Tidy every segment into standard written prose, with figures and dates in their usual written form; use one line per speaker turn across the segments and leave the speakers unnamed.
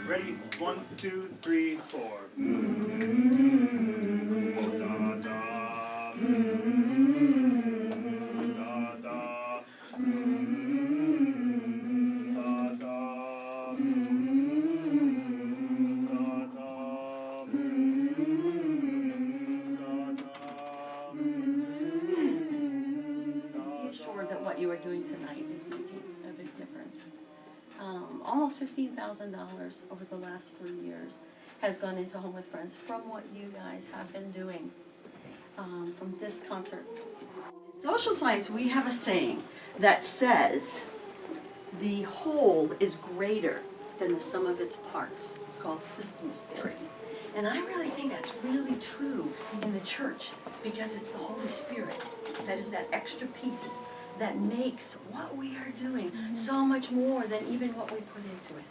Ready? 1, 2, 3, 4. Da, da. Da, da.
Be assured that what you are doing tonight is making a big difference. Almost $15,000 over the last 3 years has gone into Home with Friends from what you guys have been doing from this concert. In social science, we have a saying that says the whole is greater than the sum of its parts. It's called systems theory. And I really think that's really true in the church because it's the Holy Spirit that is that extra piece that makes what we are doing so much more than even what we put into it.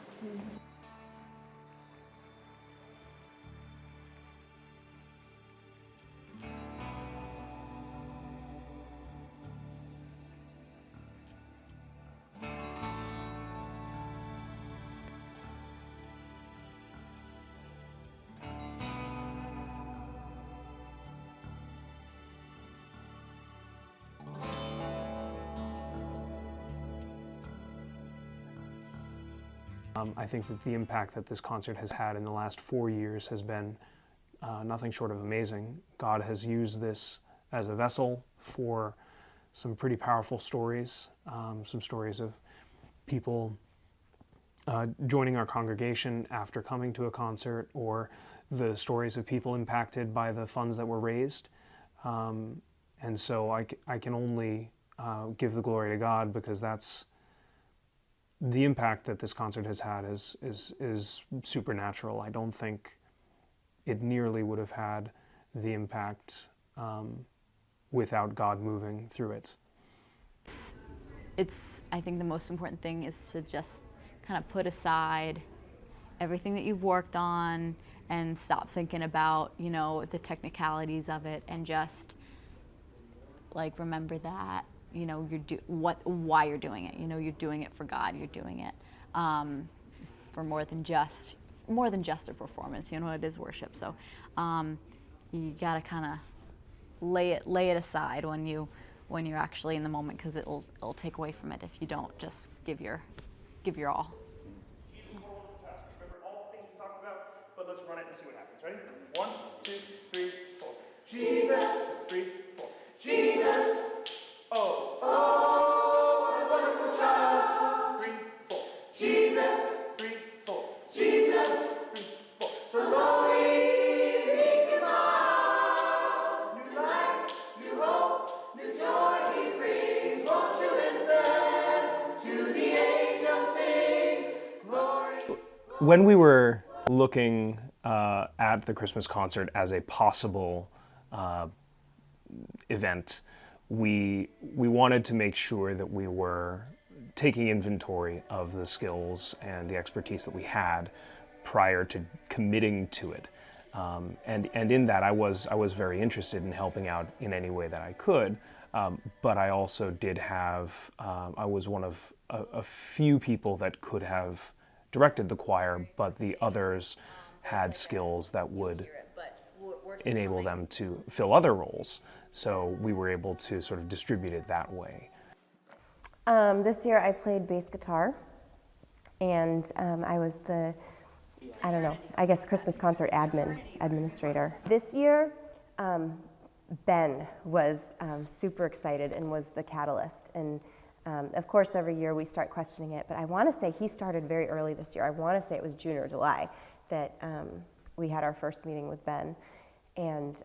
I think that the impact that this concert has had in the last 4 years has been nothing short of amazing. God has used this as a vessel for some pretty powerful stories, some stories of people joining our congregation after coming to a concert, or the stories of people impacted by the funds that were raised. And so I can only give the glory to God, because that's the impact that this concert has had is supernatural. I don't think it nearly would have had the impact without God moving through it.
I think the most important thing is to just kind of put aside everything that you've worked on and stop thinking about, you know, the technicalities of it, and just like remember that, you know, why you're doing it. You know, you're doing it for God. You're doing it for more than just a performance. You know, it is worship. So you gotta kind of lay it aside when you're actually in the moment, because it'll take away from it if you don't just give your all.
Jesus is one of the tasks. Remember all the things we talked about, but let's run it and see what happens. Ready? 1, 2, 3, 4. Jesus. 3, 4. Jesus. Oh. Oh, what a wonderful child. 3, 4. Jesus. 3, 4. Jesus. 3, 4. Slowly make him out. New life, new hope, new joy he brings. Won't you listen to the angels sing? Glory.
When we were looking at the Christmas concert as a possible event, we wanted to make sure that we were taking inventory of the skills and the expertise that we had prior to committing to it. And in that, I was very interested in helping out in any way that I could. But I also did have, I was one of a few people that could have directed the choir, but the others had skills that would enable them to fill other roles. So we were able to sort of distribute it that way.
This year I played bass guitar, and I was the, I don't know, I guess Christmas concert administrator. This year, Ben was super excited and was the catalyst. And of course, every year we start questioning it, but I want to say he started very early this year. I want to say it was June or July that we had our first meeting with Ben. And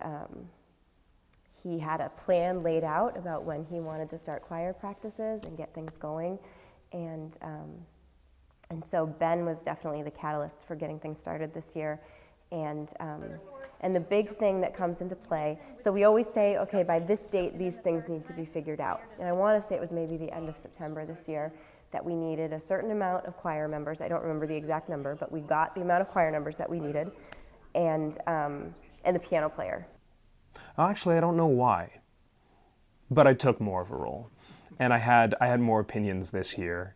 he had a plan laid out about when he wanted to start choir practices and get things going. And so Ben was definitely the catalyst for getting things started this year. And the big thing that comes into play, so we always say, okay, by this date, these things need to be figured out. And I want to say it was maybe the end of September this year that we needed a certain amount of choir members. I don't remember the exact number, but we got the amount of choir members that we needed, and the piano player.
Actually, I don't know why, but I took more of a role, and I had more opinions this year.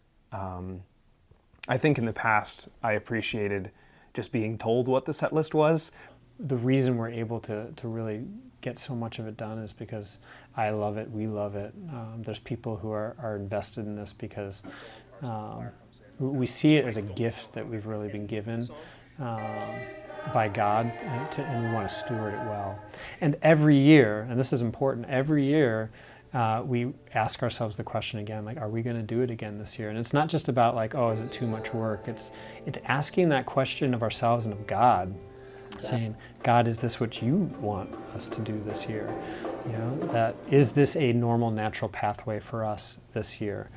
I think in the past I appreciated just being told what the set list was. The reason we're able to really get so much of it done is because I love it, we love it. There's people who are invested in this because we see it as a gift that we've really been given by God, and we want to steward it well. And every year, and this is important, every year we ask ourselves the question again, like, are we going to do it again this year? And it's not just about like, oh, is it too much work? It's asking that question of ourselves and of God, saying, God, is this what you want us to do this year? You know, that is this a normal, natural pathway for us this year?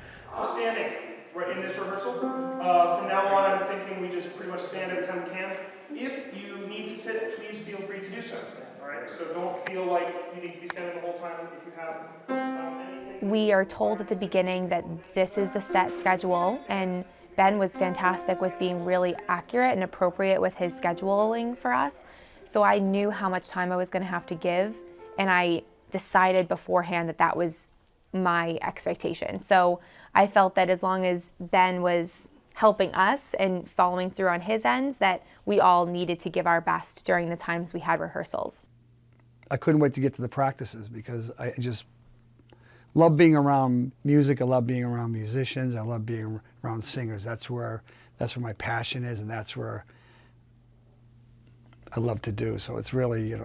Standing right in this rehearsal. From now on, I'm thinking we just pretty much stand every time we can. If you need to sit, please feel free to do so. All right, so don't feel like you need to be standing the whole time if you have anything.
We are told at the beginning that this is the set schedule, and Ben was fantastic with being really accurate and appropriate with his scheduling for us. So I knew how much time I was going to have to give, and I decided beforehand that that was my expectation. So I felt that as long as Ben was helping us and following through on his ends, that we all needed to give our best during the times we had rehearsals.
I couldn't wait to get to the practices because I just love being around music. I love being around musicians. I love being around singers. That's where my passion is, and that's where I love to do. So it's really, I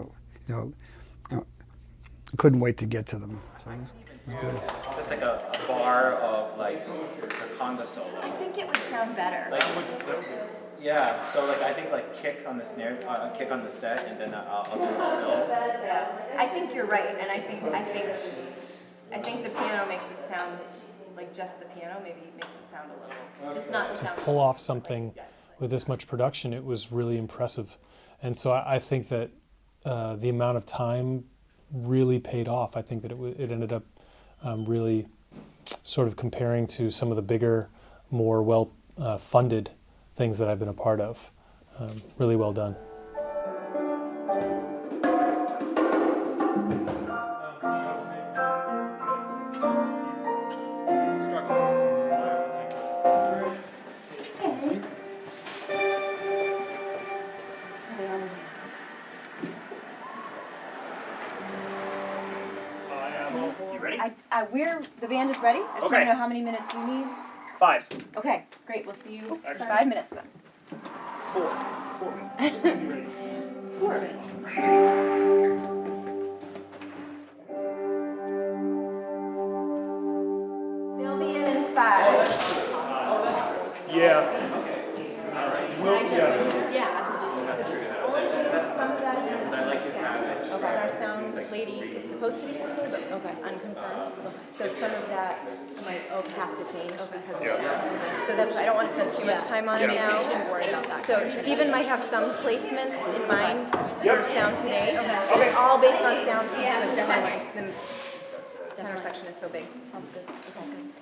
couldn't wait to get to them. So it was good.
Just like a bar of like the conga solo.
I think it would sound better.
Like, yeah. So like I think like kick on the snare, kick on the set, and then I'll do a fill.
Yeah. I think you're right, and I think the piano makes it sound like just the piano. Maybe makes it sound a little, just not
to
sound.
Pull off something with this much production, it was really impressive, and so I think that the amount of time really paid off. I think that it ended up really sort of comparing to some of the bigger, more well-funded things that I've been a part of. Really well done.
The band is ready. I just want to know how many minutes you need.
5.
Okay, great. We'll see you in
Excellent.
5 minutes then.
4. 4.
They'll be in 5.
Yeah.
Yeah, absolutely. Only some of that is okay. Our sound lady is supposed to be here, but unconfirmed. So some of that might have to change because of sound. So that's why I don't want to spend too much time on it now. Worry about that. So Stephen might have some placements in mind for sound today. And it's all based on sound since the tenor section is so big. Sounds good.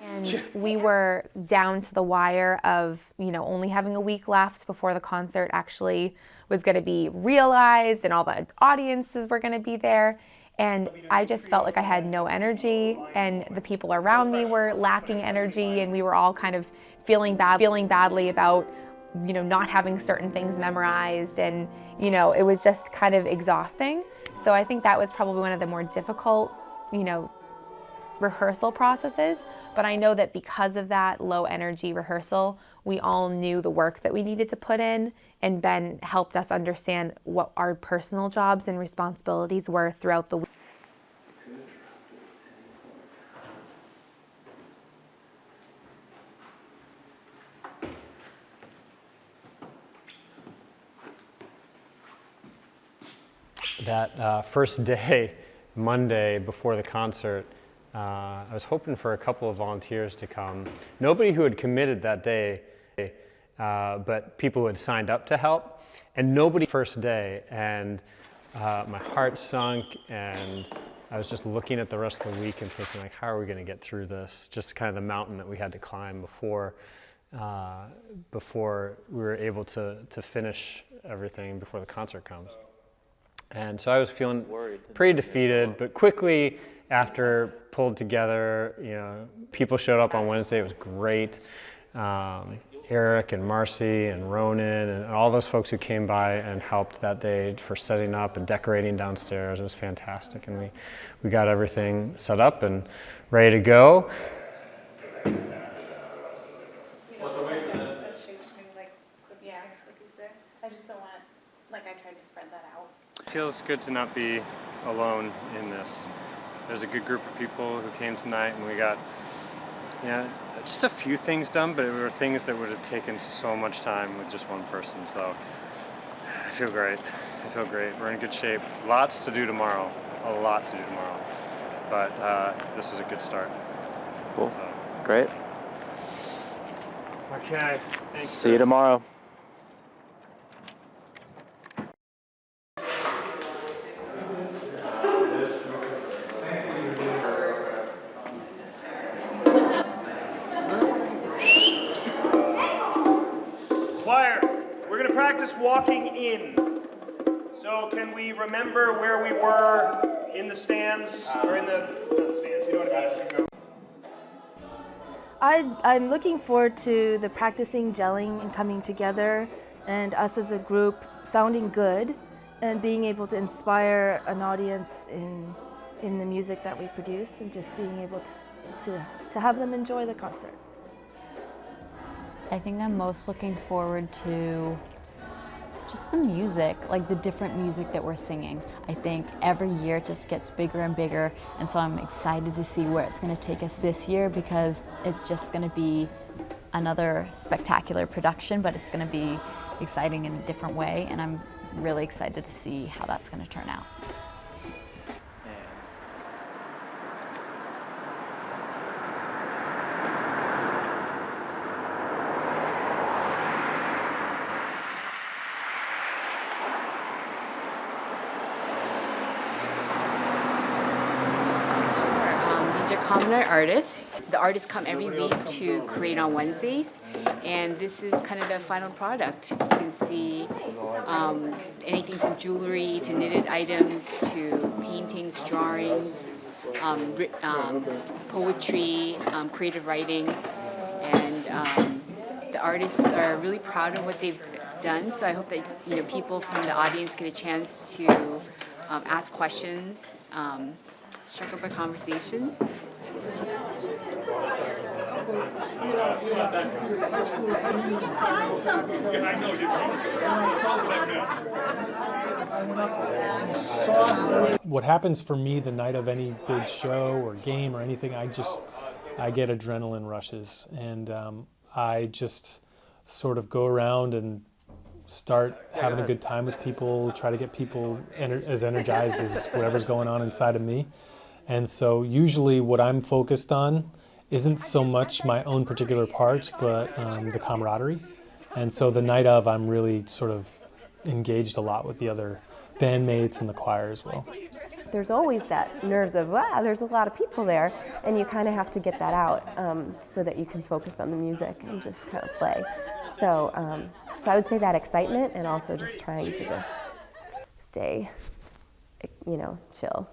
And we were down to the wire of, only having a week left before the concert actually was going to be realized and all the audiences were going to be there. And I just felt like I had no energy, and the people around me were lacking energy, and we were all kind of feeling badly about, not having certain things memorized, and, it was just kind of exhausting. So I think that was probably one of the more difficult, rehearsal processes, but I know that because of that low energy rehearsal, we all knew the work that we needed to put in, and Ben helped us understand what our personal jobs and responsibilities were throughout the week.
That first day, Monday, before the concert, I was hoping for a couple of volunteers to come. Nobody who had committed that day, but people who had signed up to help, and nobody first day. And my heart sunk, and I was just looking at the rest of the week and thinking, like, how are we going to get through this? Just kind of the mountain that we had to climb before we were able to finish everything before the concert comes. And so I was feeling pretty defeated, but quickly after pulled together, people showed up on Wednesday. It was great. Eric and Marcy and Ronan and all those folks who came by and helped that day for setting up and decorating downstairs. It was fantastic, and we got everything set up and ready to go.
It feels good to not be alone in this. There's a good group of people who came tonight, and we got just a few things done, but it were things that would have taken so much time with just one person. So I feel great. I feel great. We're in good shape. Lots to do tomorrow. A lot to do tomorrow. But this was a good start.
Cool.
So.
Great.
Okay. Thanks.
See you tomorrow.
Practice walking in. So can we remember where we were in the stands, or in the, not stands, you know what I mean?
I'm looking forward to the practicing, gelling, and coming together, and us as a group sounding good, and being able to inspire an audience in the music that we produce, and just being able to have them enjoy the concert.
I think I'm most looking forward to just the music, like the different music that we're singing. I think every year it just gets bigger and bigger, and so I'm excited to see where it's going to take us this year, because it's just going to be another spectacular production, but it's going to be exciting in a different way, and I'm really excited to see how that's going to turn out.
Common Art artists. The artists come every week to create on Wednesdays, and this is kind of the final product. You can see anything from jewelry to knitted items to paintings, drawings, poetry, creative writing, and the artists are really proud of what they've done. So I hope that people from the audience get a chance to ask questions, strike up a conversation.
What happens for me the night of any big show or game or anything, I get adrenaline rushes, and I just sort of go around and start having a good time with people, try to get people as energized as whatever's going on inside of me. And so usually what I'm focused on isn't so much my own particular parts, but the camaraderie. And so the night of, I'm really sort of engaged a lot with the other bandmates and the choir as well.
There's always that nerves of, there's a lot of people there, and you kind of have to get that out so that you can focus on the music and just kind of play. So I would say that excitement, and also just trying to just stay, chill.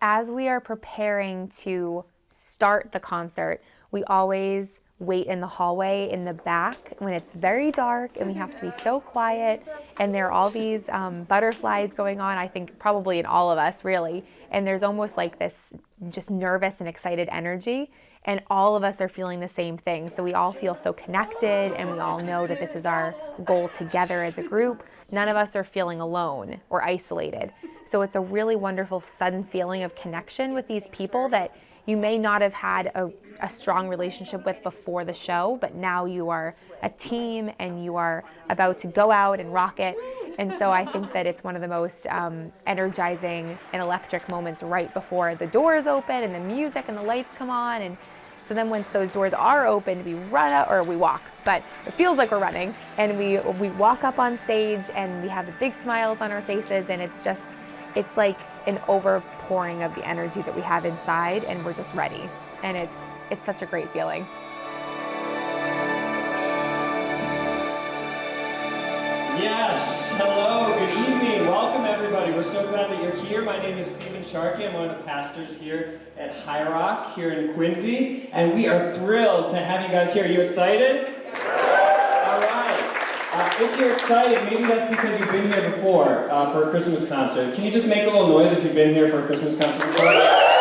As we are preparing to start the concert, we always wait in the hallway in the back when it's very dark and we have to be so quiet, and there are all these butterflies going on, I think probably in all of us really, and there's almost like this just nervous and excited energy, and all of us are feeling the same thing. So we all feel so connected, and we all know that this is our goal together as a group. None of us are feeling alone or isolated. So it's a really wonderful sudden feeling of connection with these people that you may not have had a strong relationship with before the show, but now you are a team and you are about to go out and rock it. And so I think that it's one of the most energizing and electric moments right before the doors open and the music and the lights come on. And so then once those doors are open, we run out, or we walk, but it feels like we're running, and we walk up on stage and we have the big smiles on our faces, and it's like an overpouring of the energy that we have inside, and we're just ready. And it's such a great feeling.
Yes, hello, good evening. Welcome everybody. We're so glad that you're here. My name is Stephen Sharkey. I'm one of the pastors here at Highrock here in Quincy, and we are thrilled to have you guys here. Are you excited? If you're excited, maybe that's because you've been here before for a Christmas concert. Can you just make a little noise if you've been here for a Christmas concert before? Yes.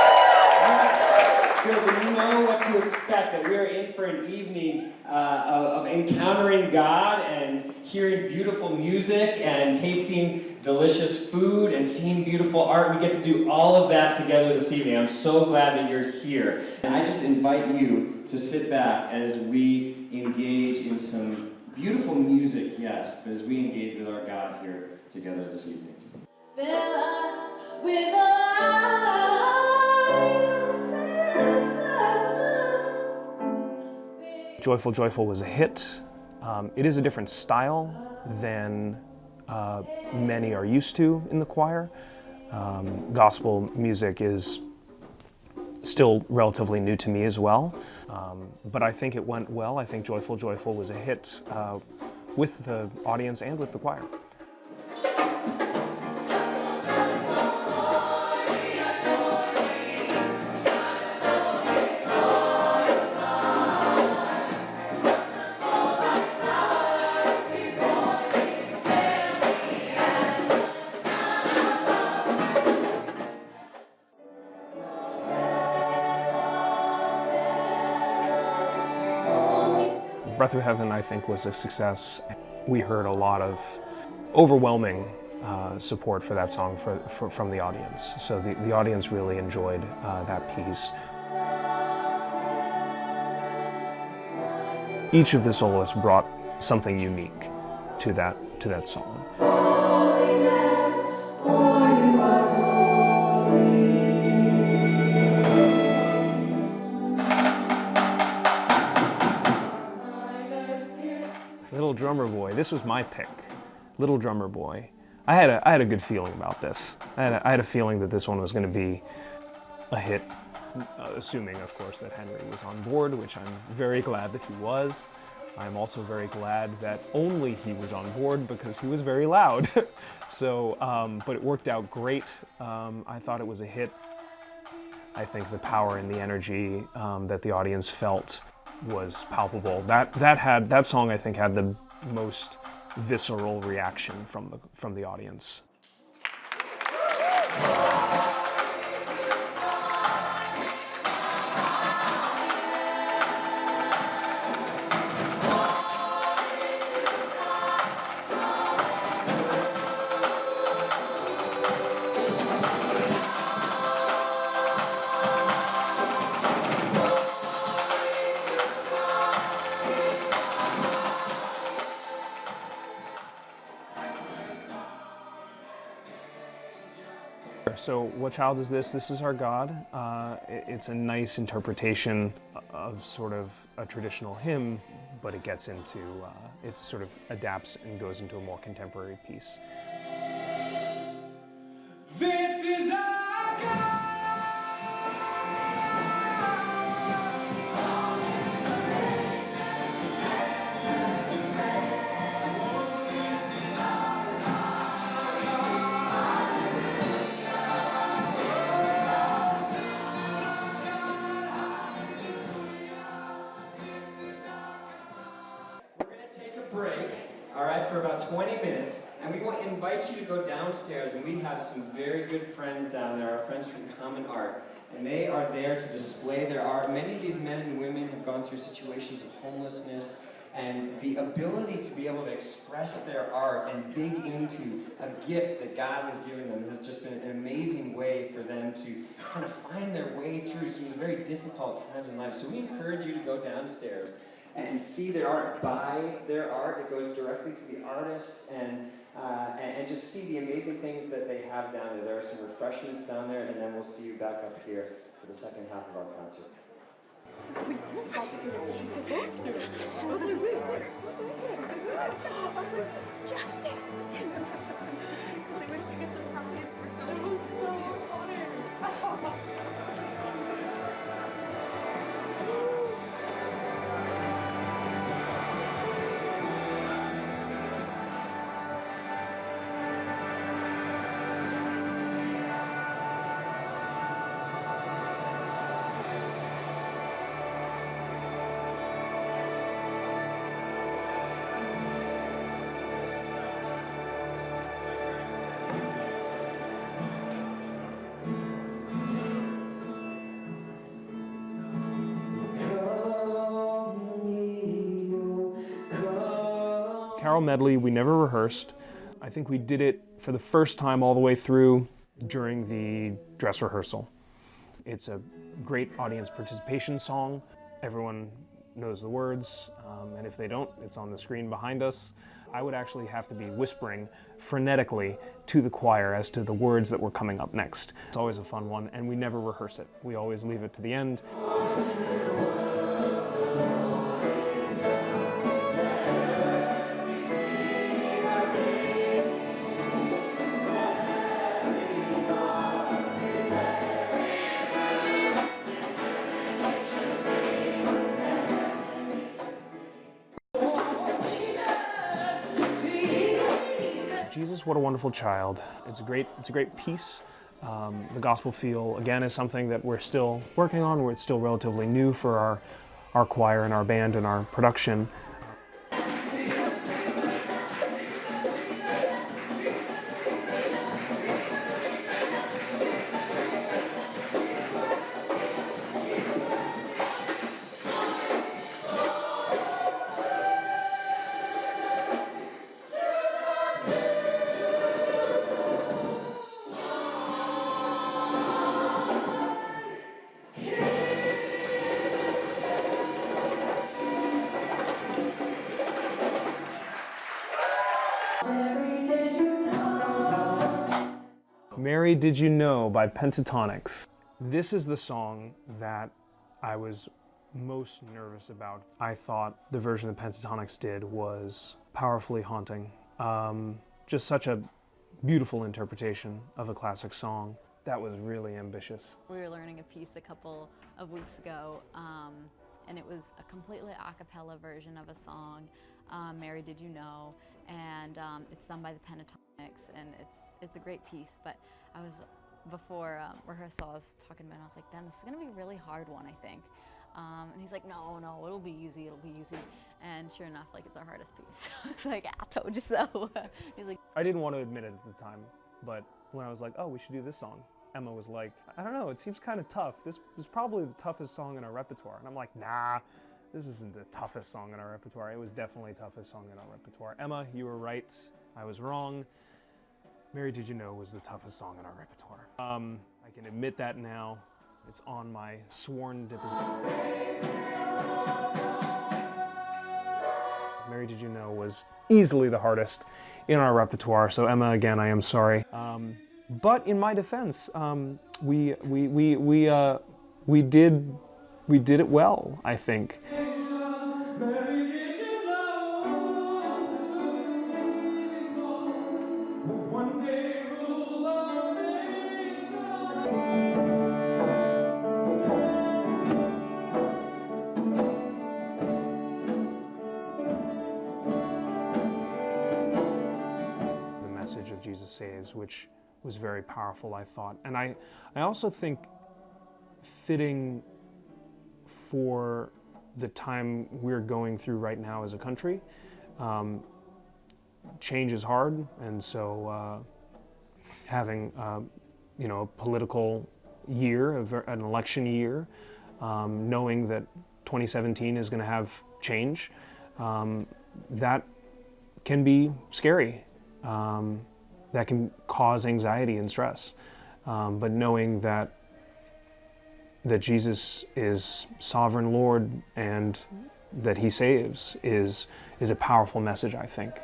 Good, then you know what to expect, that we're in for an evening of encountering God and hearing beautiful music and tasting delicious food and seeing beautiful art. We get to do all of that together this evening. I'm so glad that you're here. And I just invite you to sit back as we engage in some beautiful music, yes, as we engage with our God here together this evening.
Fill us with a light of
Joyful, Joyful was a hit. It is a different style than many are used to in the choir. Gospel music is still relatively new to me as well, but I think it went well. I think Joyful, Joyful was a hit with the audience and with the choir. Breath of Heaven, I think, was a success. We heard a lot of overwhelming support for that song from the audience. So the audience really enjoyed that piece. Each of the soloists brought something unique to that song. Little Drummer Boy. This was my pick. Little Drummer Boy. I had a good feeling about this. I had a feeling that this one was going to be a hit, assuming, of course, that Henry was on board, which I'm very glad that he was. I'm also very glad that only he was on board because he was very loud. So, but it worked out great. I thought it was a hit. I think the power and the energy that the audience felt was palpable. That song, I think, had the most visceral reaction from the audience. So what child is this? This is our God. It's a nice interpretation of sort of a traditional hymn, but it gets into, it sort of adapts and goes into a more contemporary piece.
This is our God.
Break, all right, for about 20 minutes, and we want to invite you to go downstairs, and we have some very good friends down there, our friends from Common Art, and they are there to display their art. Many of these men and women have gone through situations of homelessness, and the ability to be able to express their art and dig into a gift that God has given them has just been an amazing way for them to kind of find their way through some of the very difficult times in life. So we encourage you to go downstairs and see their art, buy their art. It goes directly to the artists, and just see the amazing things that they have down there. There are some refreshments down there, and then we'll see you back up here for the second half of our concert.
Wait, someone's about to get it. She's supposed to. I was like, wait, what is it? I was like, Jackson! Because I was thinking some properties were so close. It was so funny.
carol medley we never rehearsed. I think we did it for the first time all the way through during the dress rehearsal. It's a great audience participation song. Everyone knows the words, and if they don't, it's on the screen behind us. I would actually have to be whispering frenetically to the choir as to the words that were coming up next. It's always a fun one, and we never rehearse it. We always leave it to the end. Jesus, What a Wonderful Child. It's a great piece. The gospel feel, again, is something that we're still working on, where it's still relatively new for our choir and our band and our production. Mary, Did You Know by Pentatonics. This is the song that I was most nervous about. I thought the version that Pentatonics did was powerfully haunting. Just such a beautiful interpretation of a classic song. That was really ambitious.
We were learning a piece a couple of weeks ago, and it was a completely a cappella version of a song, Mary, Did You Know? And it's done by the Pentatonics, and it's a great piece. But I was, before rehearsal, I was talking about it, and I was like, Ben, this is gonna be a really hard one, I think. And he's like, no, it'll be easy, And sure enough, like, it's our hardest piece. It's like, I told you so. He's like,
I didn't want to admit it at the time, but when I was like, oh, we should do this song, Emma was like, I don't know, it seems kind of tough. This was probably the toughest song in our repertoire. And I'm like, nah, this isn't the toughest song in our repertoire. It was definitely the toughest song in our repertoire. Emma, you were right. I was wrong. Mary, Did You Know was the toughest song in our repertoire. I can admit that now. It's on my sworn deposition. Mary, Did You Know was easily the hardest in our repertoire. So Emma, again, I am sorry. But in my defense, we did it well, I think. Of Jesus Saves, which was very powerful, I thought. And I also think fitting for the time we're going through right now as a country. Change is hard, and so having a political year, an election year, knowing that 2017 is going to have change, that can be scary. That can cause anxiety and stress. But knowing that Jesus is sovereign Lord and that He saves is a powerful message, I think.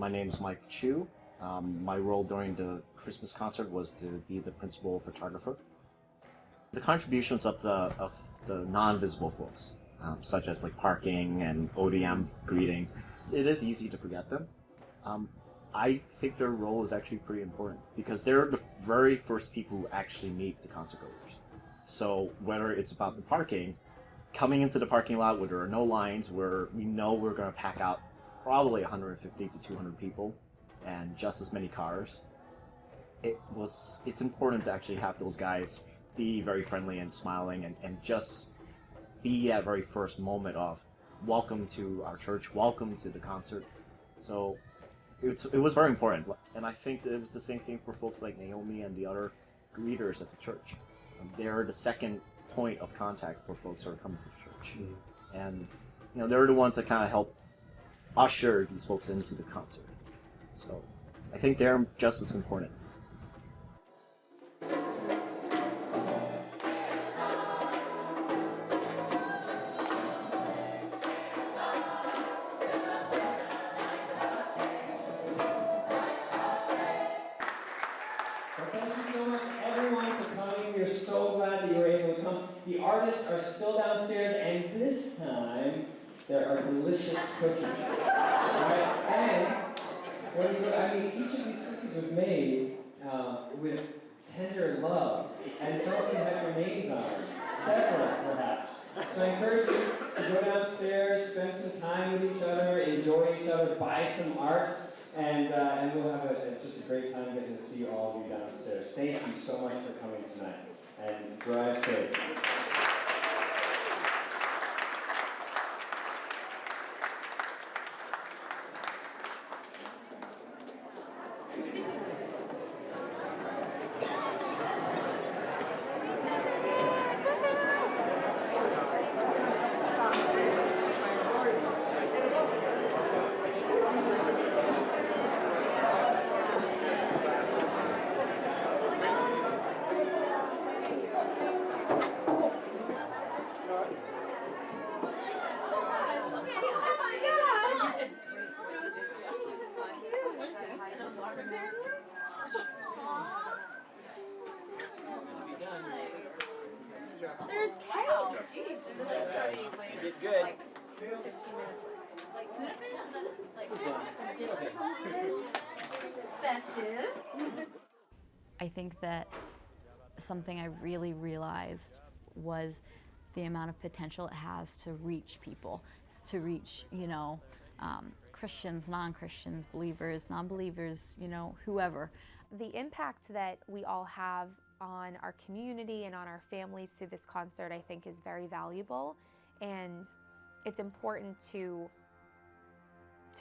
My name is Mike Chu. My role during the Christmas concert was to be the principal photographer. The contributions of the non-visible folks, such as like parking and ODM greeting, it is easy to forget them. I think their role is actually pretty important because they're the very first people who actually meet the concert goers. So whether it's about the parking, coming into the parking lot where there are no lines, where we know we're going to pack out probably 150 to 200 people and just as many cars, it's important to actually have those guys be very friendly and smiling and just be that very first moment of welcome to our church, welcome to the concert. So it was very important. And I think that it was the same thing for folks like Naomi and the other greeters at the church. They're the second point of contact for folks who are coming to the church. And they're the ones that kind of help usher these folks into the concert. So I think they're just as important.
The artists are still downstairs, and this time there are delicious cookies. Right? And each of these cookies was made with tender love, and some of them have their names on them, several perhaps. So I encourage you to go downstairs, spend some time with each other, enjoy each other, buy some art, and we'll have just a great time getting to see all of you downstairs. Thank you so much for coming tonight, and drive safe.
There's cow. Jeez.
You did good.
15 minutes. Like tuna fish? Like dinner something? Festive.
I think that something I really realized was the amount of potential it has to reach people, to reach, Christians, non-Christians, believers, non-believers, whoever.
The impact that we all have on our community and on our families through this concert, I think, is very valuable, and it's important to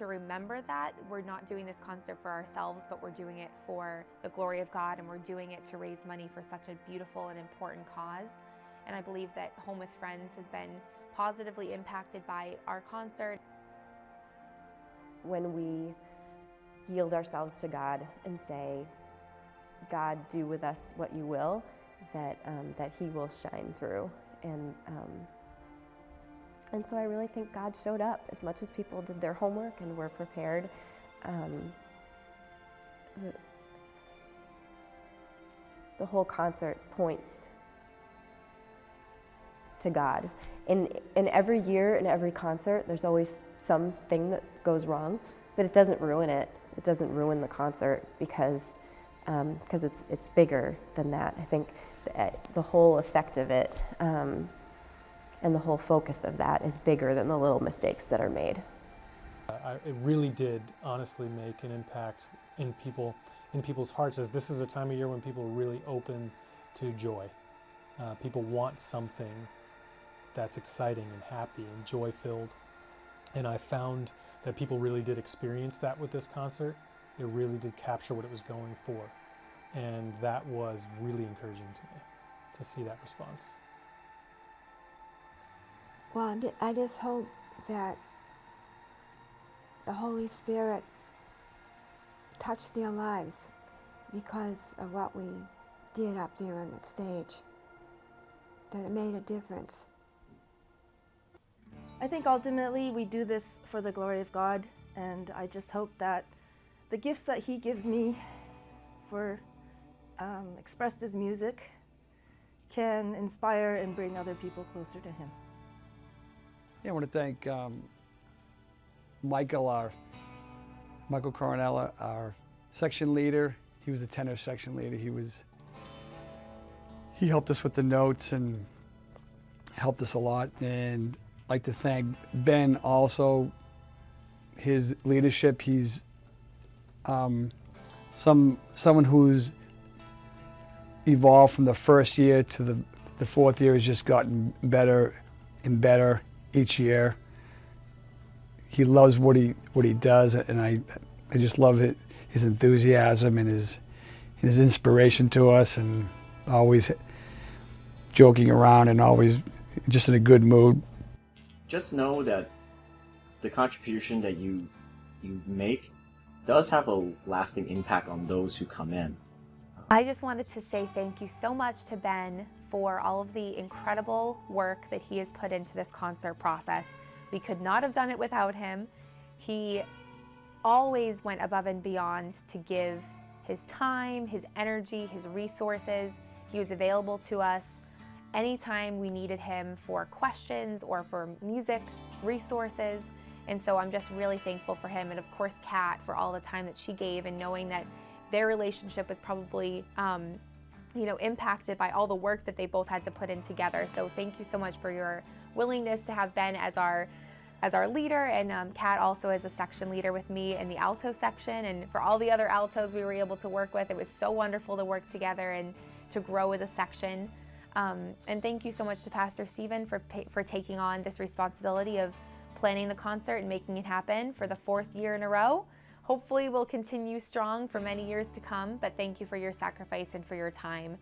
remember that we're not doing this concert for ourselves, but we're doing it for the glory of God, and we're doing it to raise money for such a beautiful and important cause. And I believe that Home with Friends has been positively impacted by our concert.
When we yield ourselves to God and say, God, do with us what you will, that He will shine through. And so I really think God showed up as much as people did their homework and were prepared. The whole concert points to God. In every year, in every concert, there's always something that goes wrong, but it doesn't ruin it. It doesn't ruin the concert because it's bigger than that. I think the whole effect of it and the whole focus of that is bigger than the little mistakes that are made.
It really did honestly make an impact in people's hearts, as this is a time of year when people are really open to joy. People want something that's exciting and happy and joy-filled. And I found that people really did experience that with this concert. It really did capture what it was going for. And that was really encouraging to me, to see that response.
Well, I just hope that the Holy Spirit touched their lives because of what we did up there on the stage, that it made a difference.
I think ultimately we do this for the glory of God, and I just hope that the gifts that he gives me for expressed as music can inspire and bring other people closer to him.
Yeah, I want to thank Michael Coronella, our section leader. He was the tenor section leader. He helped us with the notes and helped us a lot. And I'd like to thank Ben also, his leadership. He's someone who's evolved from the first year to the fourth year, has just gotten better and better each year. He loves what he does, and I just love his enthusiasm and his inspiration to us, and always joking around and always just in a good mood.
Just know that the contribution that you make does have a lasting impact on those who come in.
I just wanted to say thank you so much to Ben for all of the incredible work that he has put into this concert process. We could not have done it without him. He always went above and beyond to give his time, his energy, his resources. He was available to us anytime we needed him for questions or for music resources. And so I'm just really thankful for him, and of course Kat for all the time that she gave, and knowing that their relationship was probably impacted by all the work that they both had to put in together. So thank you so much for your willingness to have Ben as our leader, and Kat also as a section leader with me in the alto section, and for all the other altos we were able to work with. It was so wonderful to work together and to grow as a section. And thank you so much to Pastor Stephen for taking on this responsibility of planning the concert and making it happen for the 4th year in a row. Hopefully we'll continue strong for many years to come, but thank you for your sacrifice and for your time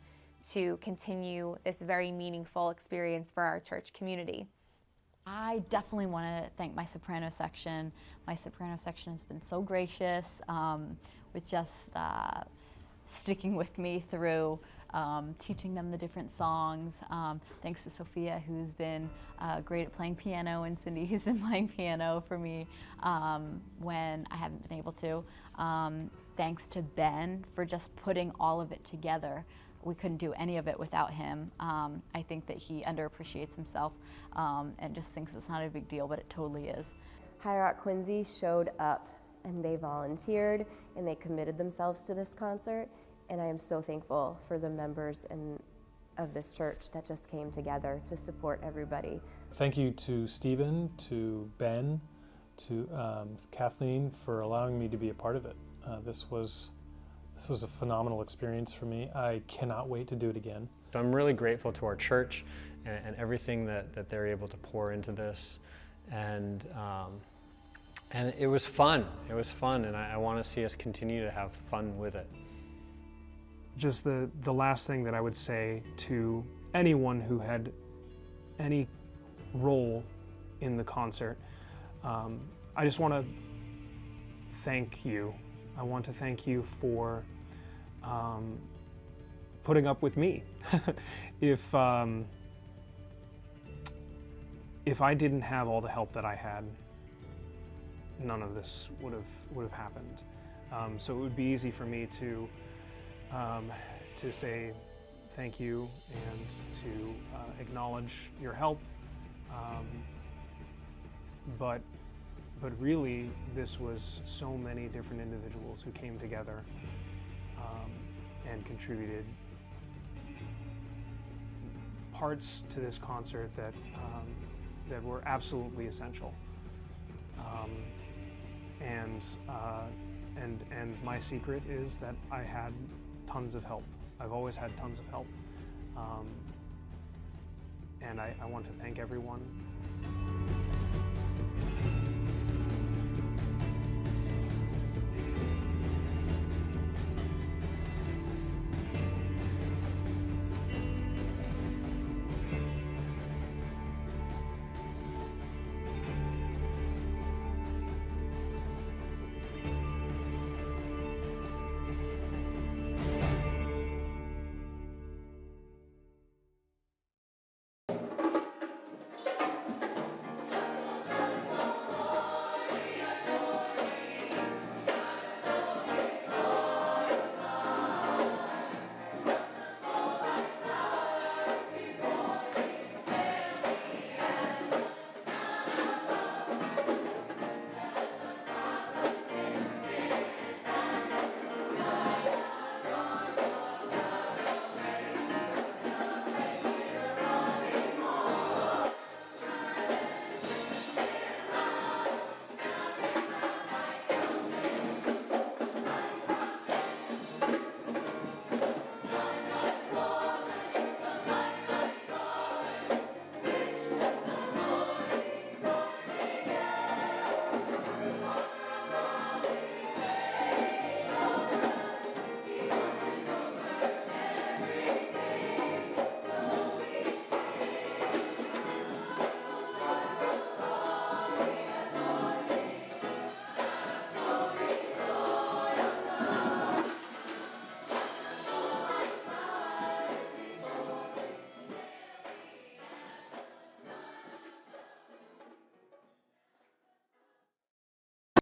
to continue this very meaningful experience for our church community.
I definitely want to thank my soprano section. My soprano section has been so gracious with just sticking with me through teaching them the different songs. Thanks to Sophia, who's been great at playing piano, and Cindy, who's been playing piano for me when I haven't been able to. Thanks to Ben for just putting all of it together. We couldn't do any of it without him. I think that he underappreciates himself and just thinks it's not a big deal, but it totally is.
Highrock Quincy showed up, and they volunteered, and they committed themselves to this concert. And I am so thankful for the members of this church that just came together to support everybody.
Thank you to Stephen, to Ben, to Kathleen for allowing me to be a part of it. This was a phenomenal experience for me. I cannot wait to do it again.
So I'm really grateful to our church and everything that they're able to pour into this. And it was fun. It was fun, and I want to see us continue to have fun with it.
Just the last thing that I would say to anyone who had any role in the concert, I just want to thank you. I want to thank you for putting up with me. If I didn't have all the help that I had, none of this would have happened. So it would be easy for me to say thank you and to acknowledge your help, but really this was so many different individuals who came together and contributed parts to this concert that were absolutely essential, and my secret is that I had tons of help. I've always had tons of help. And I want to thank everyone.